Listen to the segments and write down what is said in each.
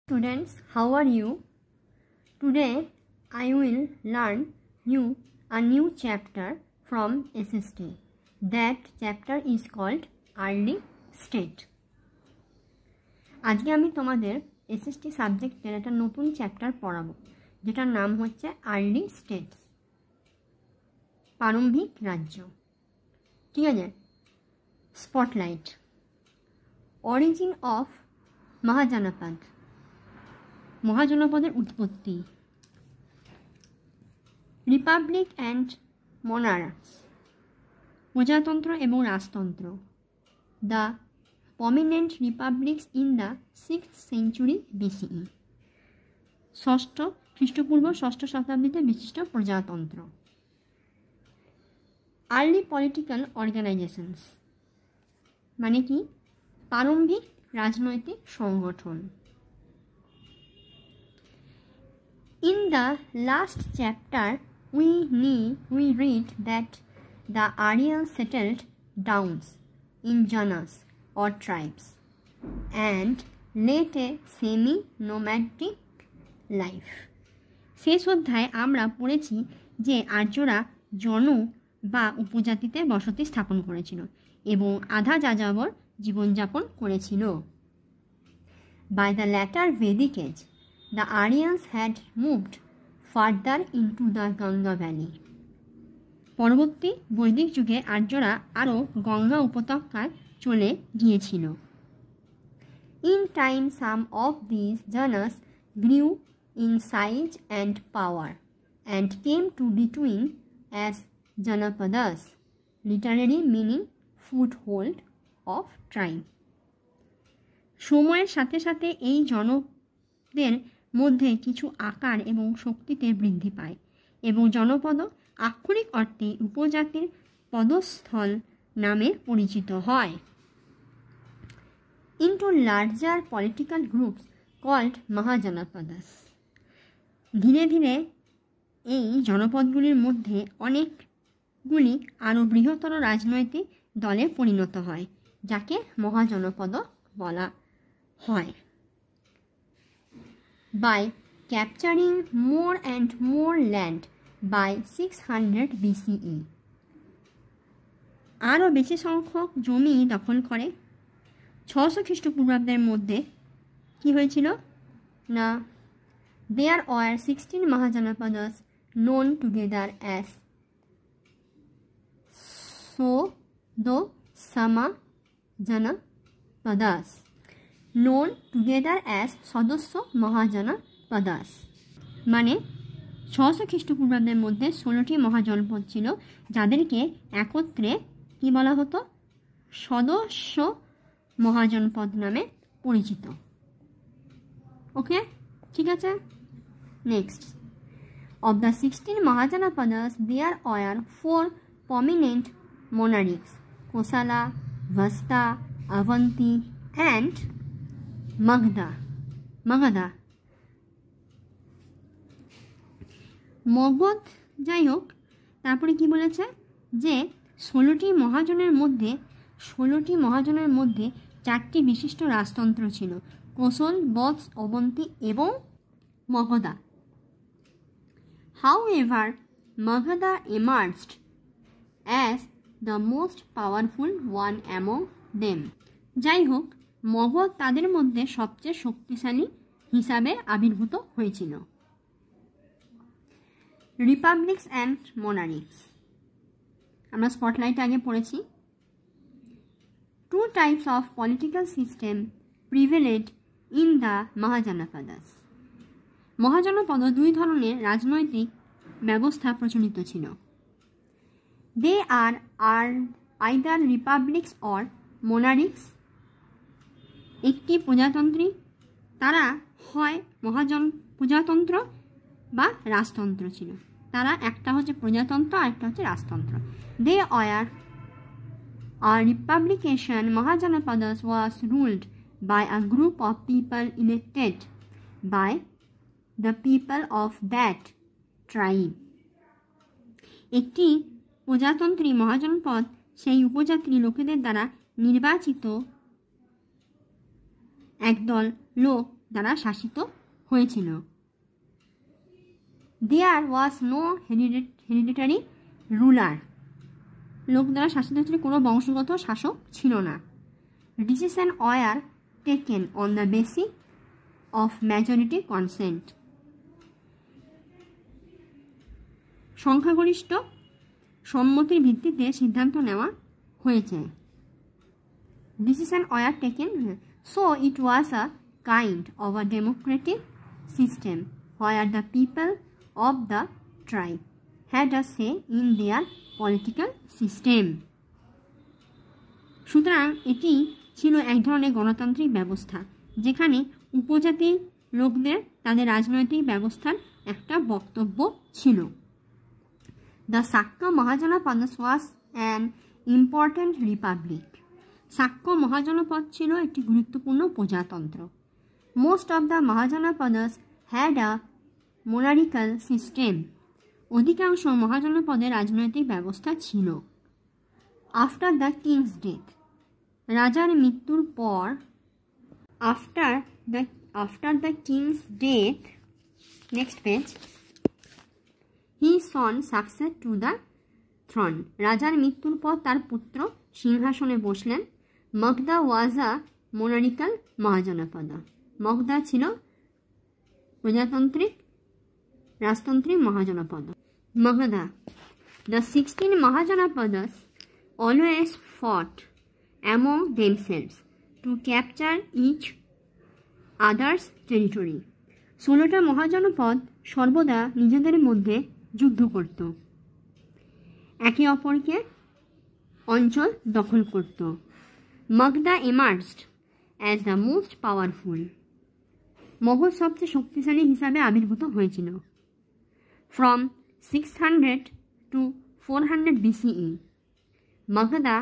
Students, how are you? Today I will learn you a new chapter from SST. That chapter is called Early State. আজকে আমি তোমাদের SST সাবজেক্টের একটা নতুন chapter পড়াবো যেটার নাম হচ্ছে আর্লি স্টেটস, প্রারম্ভিক রাজ্য। ঠিক আছে। স্পটলাইট। অরিজিন অফ মহাজনপদ, মহাজনপদের উৎপত্তি। রিপাবলিক অ্যান্ড মনার্কস, প্রজাতন্ত্র এবং রাজতন্ত্র। The prominent republics in the 6th century BCE, ষষ্ঠ খ্রিস্টপূর্ব ষষ্ঠ শতাব্দীতে বিশিষ্ট প্রজাতন্ত্র। আর্লি পলিটিক্যাল অর্গানাইজেশনস মানে কি? প্রারম্ভিক রাজনৈতিক সংগঠন। In the last chapter, we read that the Aryans settled downs in genus or tribes and led a semi-nomadic life. শেষ অধ্যায়ে আমরা পড়েছি যে আর্যরা জন বা উপজাতিতে বসতি স্থাপন করেছিল এবং আধা যাযাবর জীবনযাপন করেছিল। By the latter Vedic age, the Aryans had moved further into the Ganga Valley. পরবর্তী বৈদিক যুগে আর্যরা আরও গঙ্গা উপত্যকায় চলে গিয়েছিল। In time, some of these genus grew in size and power and came to be known as Janapadas, literally meaning foothold of tribe. সময়ের সাথে সাথে এই জনদের মধ্যে কিছু আকার এবং শক্তিতে বৃদ্ধি পায় এবং জনপদ আক্ষরিক অর্থে উপজাতির পদস্থল নামে পরিচিত হয়। Into larger political groups called Mahajanapadas. ধীরে ধীরে এই জনপদগুলির মধ্যে অনেকগুলি আরও বৃহত্তর রাজনৈতিক দলে পরিণত হয় যাকে মহাজনপদ বলা হয়। By capturing more and more land by 600 BCE, আরও বেশি সংখ্যক জমি দখল করে 600 খ্রিস্টপূর্বাব্দের মধ্যে কি হয়েছিল না, there were 16 Mahajanapadas known together as Sodosama-Janapadas, known together as সদস্য মহাজনপদাস। মানে 600 খ্রিস্টপূর্বাব্দের মধ্যে 16টি মহাজনপদ ছিল যাদেরকে একত্রে কি বলা হতো? সদস্য মহাজনপদ নামে পরিচিত। ওকে, ঠিক আছে। Next, of the 16 Mahajanapadas there were 4 prominent monarchs: Kosala, Vasta, Avanti and Magadha। Magadha. যাই হোক, তারপরে কি বলেছে যে 16টি মহাজনের মধ্যে 4টি বিশিষ্ট রাজতন্ত্র ছিল: কোশল, বৎস, অবন্তী এবং মগধা। However, Magadha emerged as the most powerful one among them. যাই হোক, মগধ তাদের মধ্যে সবচেয়ে শক্তিশালী হিসাবে আবির্ভূত হয়েছিল। রিপাবলিক্স অ্যান্ড মোনারিক্স আমরা স্পটলাইটে আগে পড়েছি। 2 types of political system prevailed in the Mahajanapadas. মহাজনপদ 2 ধরনের রাজনৈতিক ব্যবস্থা প্রচলিত ছিল। They are either republics or monarchies. একটি প্রজাতন্ত্রী, তারা হয় প্রজাতন্ত্র বা রাজতন্ত্র ছিল। তারা একটা হচ্ছে প্রজাতন্ত্র আর একটা হচ্ছে রাজতন্ত্র। They were a republication. Mahajanapadas was ruled by a group of people elected by the people of that tribe. একটি প্রজাতন্ত্রী মহাজনপদ সেই উপজাতির লোকেদের দ্বারা নির্বাচিত একদল লোক দ্বারা শাসিত হয়েছিল। There was no hereditary ruler, লোক দ্বারা শাসিত হয়েছিল, কোনো বংশগত শাসক ছিল না। Decision were taken on the basis of majority consent, সংখ্যাগরিষ্ঠ সম্মতির ভিত্তিতে সিদ্ধান্ত নেওয়া হয়েছে। Decision were taken, so it was a kind of a democratic system where the people of the tribe had a say in their political system. সুতরাং এটি ছিল এক ধরনের গণতান্ত্রিক ব্যবস্থা যেখানে উপজাতির লোকদের তাদের রাজনৈতিক ব্যবস্থার একটা বক্তব্য ছিল। The Shakya mahajanapada was an important republic, Shakya mahajanapada ছিল একটি গুরুত্বপূর্ণ প্রজাতন্ত্র। Most of the mahajanapadas had a monarchical system, অধিকাংশ মহাজনপদের রাজনৈতিক ব্যবস্থা ছিল। আফটার দ্য কিংস ডেথ, রাজার মৃত্যুর পর, after the king's death, next page, his son succeeded to the throne, রাজার মৃত্যুর পর তার পুত্র সিংহাসনে বসলেন। মগধা ওয়াজ আ মোনারিক্যাল মহাজনপদ, মগধা ছিল প্রজাতান্ত্রিক রাজতান্ত্রিক মহাজনপদ। মগধা, the 16 Mahajanapadas always fought among themselves to capture each other's territory, 16টা মহাজনপদ সর্বদা নিজেদের মধ্যে যুদ্ধ করত, একে অপরকে অঞ্চল দখল করত। মগধা emerged as the most powerful, Magadha সবচেয়ে শক্তিশালী হিসাবে আবির্ভূত হয়েছিল। From 600 to 400 BCE, Magadha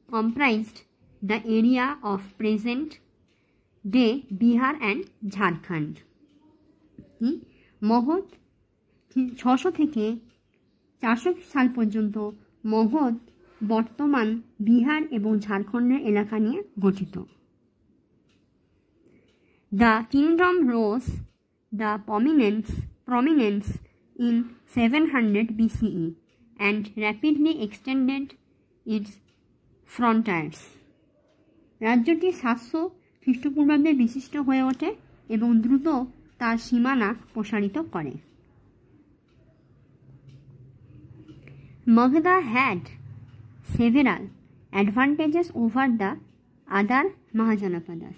comprised the area of present-day Bihar and Jharkhand. Magadha 600 থেকে 400 সাল পর্যন্ত মগধ বর্তমান বিহার এবং ঝাড়খণ্ডের এলাকা নিয়ে গঠিত। The kingdom rose the prominence in 700 BCE and rapidly extended its frontiers. রাজ্যটি 700 খ্রিস্টপূর্বাব্দে বিশিষ্ট হয়ে ওঠে এবং দ্রুত তার সীমানা প্রসারিত করে। Magadha had several advantages over the other Mahajanapadas.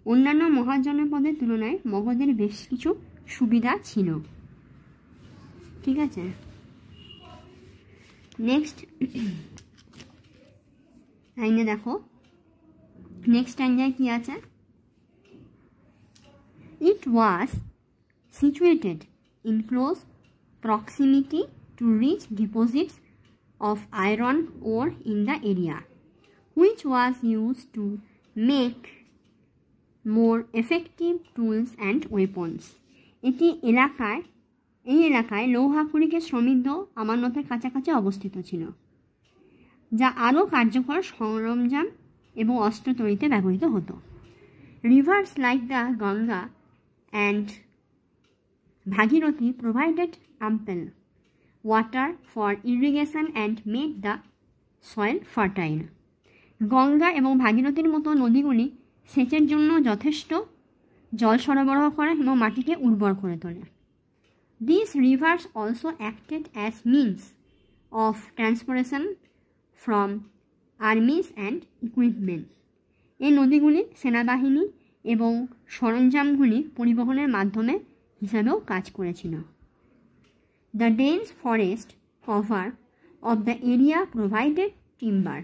অন্যান্য মহাজনপদের তুলনায় মগধের বেশ কিছু সুবিধা ছিল। ঠিক আছে, নেক্সট লাইনে দেখো, নেক্সট লাইনে কি আছে? It was situated in close proximity to rich deposits of iron ore in the area, which was used to make more effective tools and weapons. এই এলাকায় লৌহ খনিকের সমৃদ্ধ আমানতের কাছাকাছি অবস্থিত ছিল, যা আরও কার্যকর সরঞ্জাম এবং অস্ত্র তৈরিতে ব্যবহৃত হতো। Rivers like the Ganga and Bhagirathi provided ample water for irrigation and made the soil fertile. Ganga এবং ভাগীরথীর মতো নদীগুলি সেচের জন্য যথেষ্ট জল সরবরাহ করে এবং মাটিকে উর্বর করে তোলে। These rivers also acted as means of transportation from armies and equipment. এই নদীগুলি সেনাবাহিনী এবং সরঞ্জামগুলি পরিবহনের মাধ্যমে হিসাবেও কাজ করেছিল। The dense forest cover of the area provided timber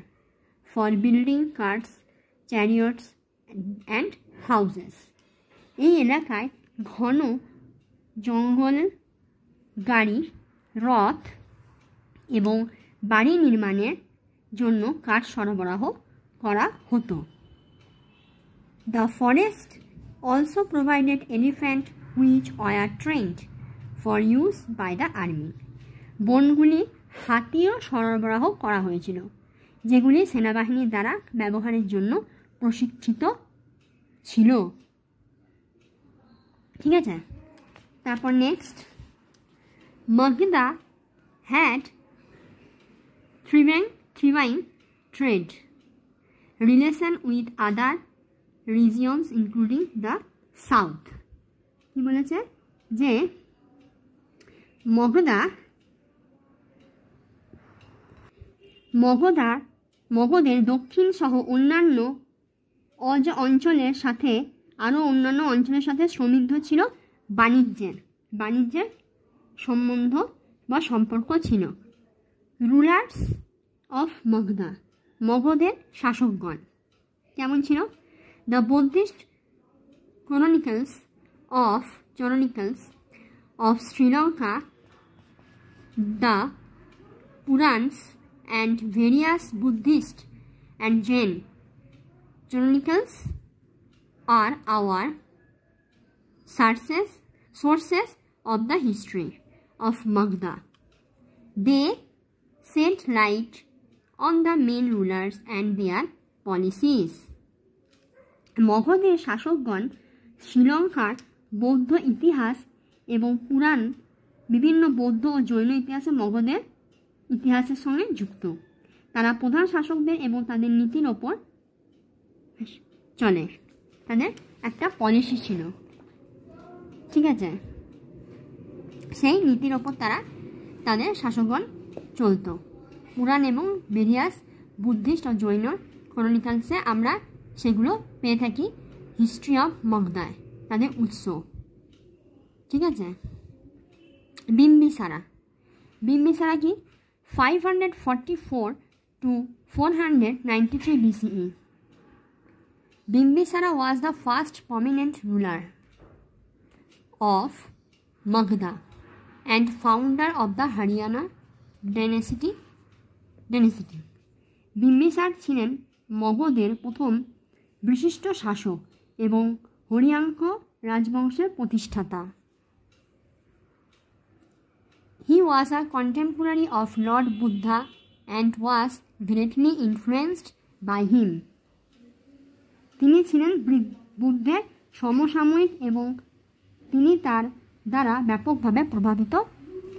for building carts, chariots and houses. এই এলাকায় ঘন জঙ্গল গাড়ি, রথ এবং বাড়ি নির্মাণের জন্য কাঠ সরবরাহ করা হতো। The forest also provided elephants which were trained for use by the army. বনগুলি হাতিও সরবরাহ করা হয়েছিল, যেগুলি সেনাবাহিনীর দ্বারা ব্যবহারের জন্য প্রশিক্ষিত ছিল। ঠিক আছে। তারপর next, Magadha had thriving trade relation with other regions including the south. কি বলেছে যে মগধের দক্ষিণ সহ অন্যান্য অঞ্চলের সাথে আরও অন্যান্য অঞ্চলের সাথে সমৃদ্ধ ছিল বাণিজ্যের সম্বন্ধ বা সম্পর্ক ছিল। রুলার্স অফ মগধের শাসকগণ কেমন ছিল? The Buddhist chronicles of Sri Lanka, the Puranas and various Buddhist and Jain chronicles are our sources of the history of Magadha. They shed light on the main rulers and their policies. মগধের শাসকগণ শ্রীলঙ্কার বৌদ্ধ ইতিহাস এবং পুরাণ, বিভিন্ন বৌদ্ধ ও জৈন ইতিহাসে মগধের ইতিহাসের সঙ্গে যুক্ত। তারা প্রধান শাসকদের এবং তাদের নীতির ওপর চলে, তাদের একটা পলিসি ছিল, ঠিক আছে, সেই নীতির ওপর তাদের শাসকগণ চলত। পুরাণ এবং ভেরিয়াস বুদ্ধিস্ট ও জৈন ক্রনিকলসে আমরা সেগুলো পেয়ে থাকি হিস্ট্রি অফ মগধায়, তাদের উৎস, ঠিক আছে। বিম্বিসারা কি? 544 to 493 BCE. Bimbisara was the first prominent ruler of Magadha and founder of the Haryana dynasty. Bimbisara ছিলেন মগধের প্রথম বিশিষ্ট শাসক এবং হরিয়াঙ্ক রাজবংশের প্রতিষ্ঠাতা। He was a contemporary of Lord Buddha and was greatly influenced by him. তিনি ছিলেন বুদ্ধের সমসাময়িক এবং তিনি তার দ্বারা ব্যাপকভাবে প্রভাবিত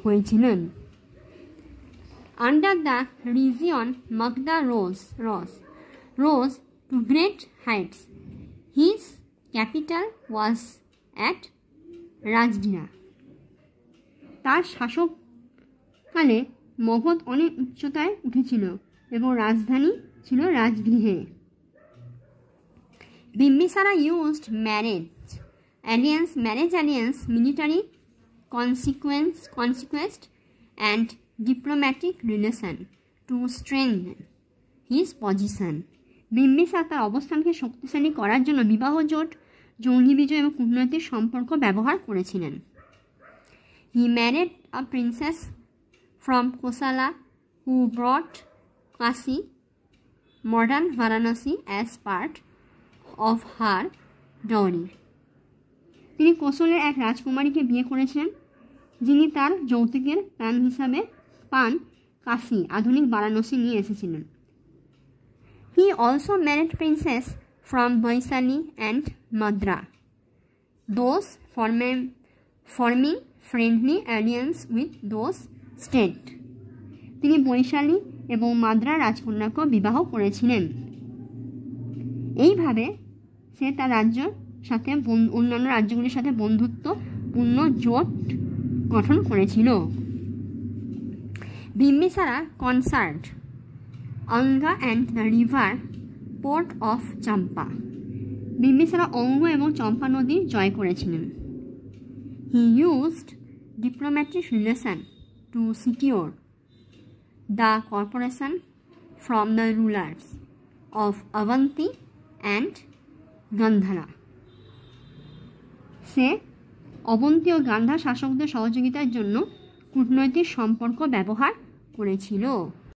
হয়েছিলেন। Under the region, Magadha rose to great heights. His capital was at Rajdina. তার শাসককালে মগধ অনেক উচ্চতায় উঠেছিল এবং রাজধানী ছিল রাজগৃহে। বিম্বিসারা used marriage alliance, military conquest and diplomatic relation to strengthen his position. Bimbisara তার অবস্থানকে শক্তিশালী করার জন্য বিবাহ জোট, জঙ্গি বিজয় এবং কূটনৈতিক সম্পর্ক ব্যবহার করেছিলেন। He married a princess from Kosala who brought Kashi, modern Varanasi, as part of her dowry. তিনি কোশলের এক রাজকুমারীকে বিয়ে করেছিলেন, যিনি তার যৌতুকের প্রাণ হিসাবে কাশী, আধুনিক বারাণসী নিয়ে এসেছিলেন। He also married princess from Vaishali and Madra, those forming friendly alliance with those states. তিনি বৈশালী এবং মাদ্রা রাজকন্যাকেও বিবাহ করেছিলেন। এইভাবে সে তার রাজ্যের সাথে অন্যান্য রাজ্যগুলির সাথে বন্ধুত্বপূর্ণ জোট গঠন করেছিল। Bimbisara conquered Anga and the river port of Champa. Bimbisara Anga এবং চম্পা নদী জয় করেছিলেন। He used diplomatic relation to secure the cooperation from the rulers of Avanti and Gandhara. সে অবন্তী ও গান্ধার শাসকদের সহযোগিতার জন্য কূটনৈতিক সম্পর্ক ব্যবহার করেছিল।